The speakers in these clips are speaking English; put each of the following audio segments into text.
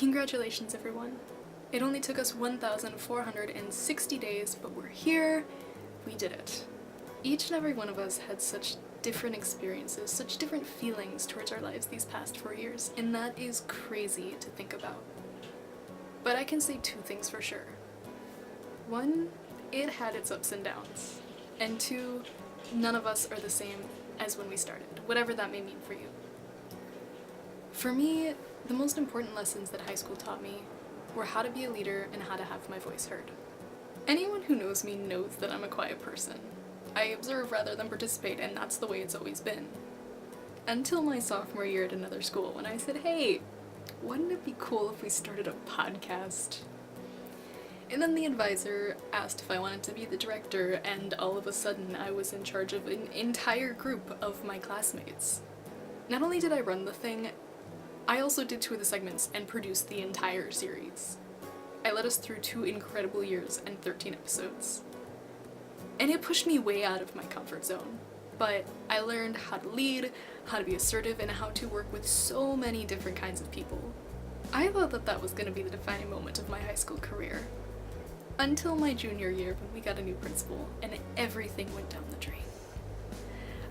Congratulations, everyone. It only took us 1,460 days, but we're here. We did it. Each and every one of us had such different experiences, such different feelings towards our lives these past 4 years, and that is crazy to think about. But I can say two things for sure. One, it had its ups and downs. And two, none of us are the same as when we started, whatever that may mean for you. For me, the most important lessons that high school taught me were how to be a leader and how to have my voice heard. Anyone who knows me knows that I'm a quiet person. I observe rather than participate, and that's the way it's always been. Until my sophomore year at another school, when I said, hey, wouldn't it be cool if we started a podcast? And then the advisor asked if I wanted to be the director, and all of a sudden I was in charge of an entire group of my classmates. Not only did I run the thing, I also did 2 of the segments and produced the entire series. I led us through 2 incredible years and 13 episodes. And it pushed me way out of my comfort zone. But I learned how to lead, how to be assertive, and how to work with so many different kinds of people. I thought that that was going to be the defining moment of my high school career. Until my junior year when we got a new principal and everything went down the drain.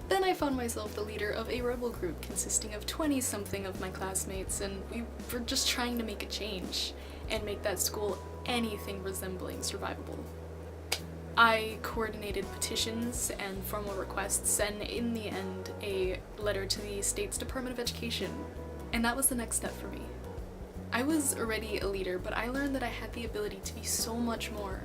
Then I found myself the leader of a rebel group consisting of 20-something of my classmates, and we were just trying to make a change and make that school anything resembling survivable. I coordinated petitions and formal requests, and in the end, a letter to the state's Department of Education, and that was the next step for me. I was already a leader, but I learned that I had the ability to be so much more.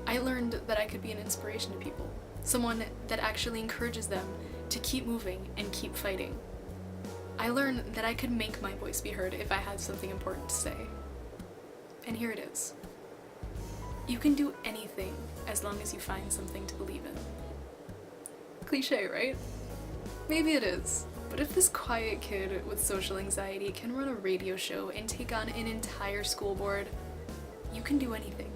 I learned that I could be an inspiration to people, someone that actually encourages them to keep moving and keep fighting. I learned that I could make my voice be heard if I had something important to say. And here it is. You can do anything as long as you find something to believe in. Cliché, right? Maybe it is. But if this quiet kid with social anxiety can run a radio show and take on an entire school board, you can do anything.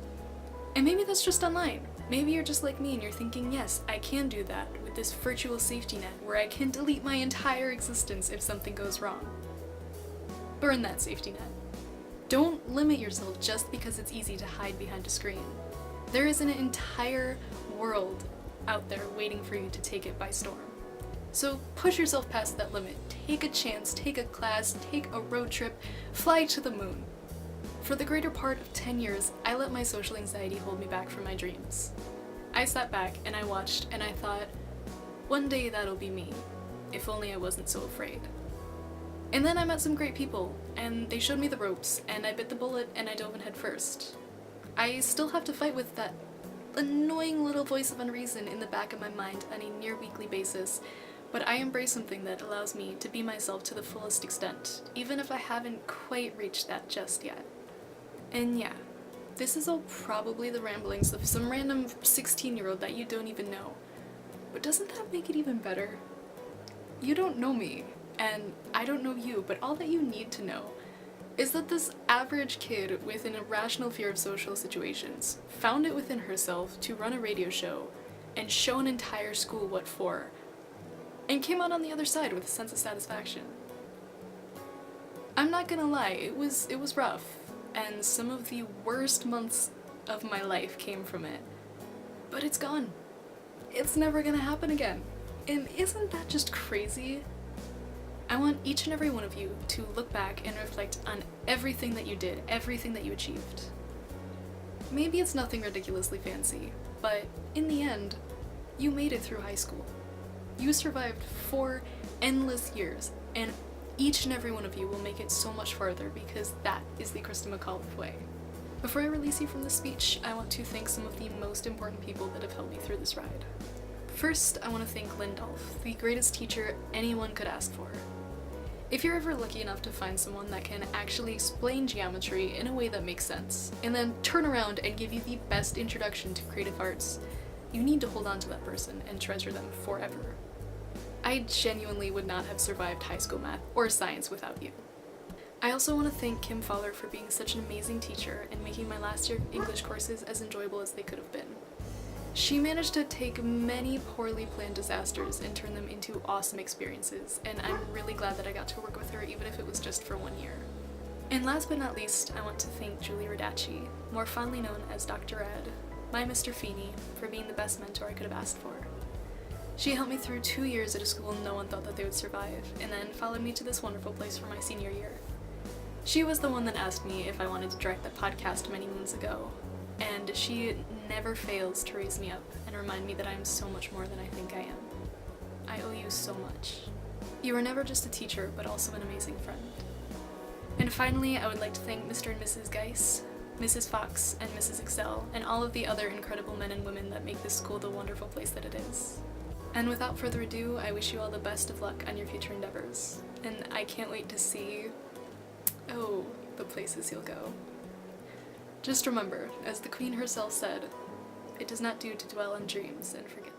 And maybe that's just online. Maybe you're just like me and you're thinking, yes, I can do that with this virtual safety net where I can delete my entire existence if something goes wrong. Burn that safety net. Don't limit yourself just because it's easy to hide behind a screen. There is an entire world out there waiting for you to take it by storm. So push yourself past that limit. Take a chance, take a class, take a road trip, fly to the moon. For the greater part of 10 years, I let my social anxiety hold me back from my dreams. I sat back and I watched and I thought, one day that'll be me, if only I wasn't so afraid. And then I met some great people, and they showed me the ropes, and I bit the bullet and I dove in head first. I still have to fight with that annoying little voice of unreason in the back of my mind on a near weekly basis, but I embrace something that allows me to be myself to the fullest extent, even if I haven't quite reached that just yet. And yeah, this is all probably the ramblings of some random 16-year-old that you don't even know. But doesn't that make it even better? You don't know me, and I don't know you, but all that you need to know is that this average kid with an irrational fear of social situations found it within herself to run a radio show and show an entire school what for, and came out on the other side with a sense of satisfaction. I'm not gonna lie, it was rough, and some of the worst months of my life came from it. But it's gone. It's never gonna happen again. And isn't that just crazy? I want each and every one of you to look back and reflect on everything that you did, everything that you achieved. Maybe it's nothing ridiculously fancy, but in the end, you made it through high school. You survived 4 endless years, and each and every one of you will make it so much farther because that is the Krista McAuliffe way. Before I release you from this speech, I want to thank some of the most important people that have helped me through this ride. First, I want to thank Lindolf, the greatest teacher anyone could ask for. If you're ever lucky enough to find someone that can actually explain geometry in a way that makes sense, and then turn around and give you the best introduction to creative arts, you need to hold on to that person and treasure them forever. I genuinely would not have survived high school math or science without you. I also want to thank Kim Fowler for being such an amazing teacher and making my last year of English courses as enjoyable as they could have been. She managed to take many poorly planned disasters and turn them into awesome experiences, and I'm really glad that I got to work with her even if it was just for 1 year. And last but not least, I want to thank Julie Radacci, more fondly known as Dr. Ed, my Mr. Feeney, for being the best mentor I could have asked for. She helped me through 2 years at a school no one thought that they would survive, and then followed me to this wonderful place for my senior year. She was the one that asked me if I wanted to direct that podcast many moons ago, and she never fails to raise me up and remind me that I am so much more than I think I am. I owe you so much. You were never just a teacher, but also an amazing friend. And finally, I would like to thank Mr. and Mrs. Geis, Mrs. Fox, and Mrs. Excel, and all of the other incredible men and women that make this school the wonderful place that it is. And without further ado, I wish you all the best of luck on your future endeavors. And I can't wait to see, the places you'll go. Just remember, as the Queen herself said, it does not do to dwell on dreams and forget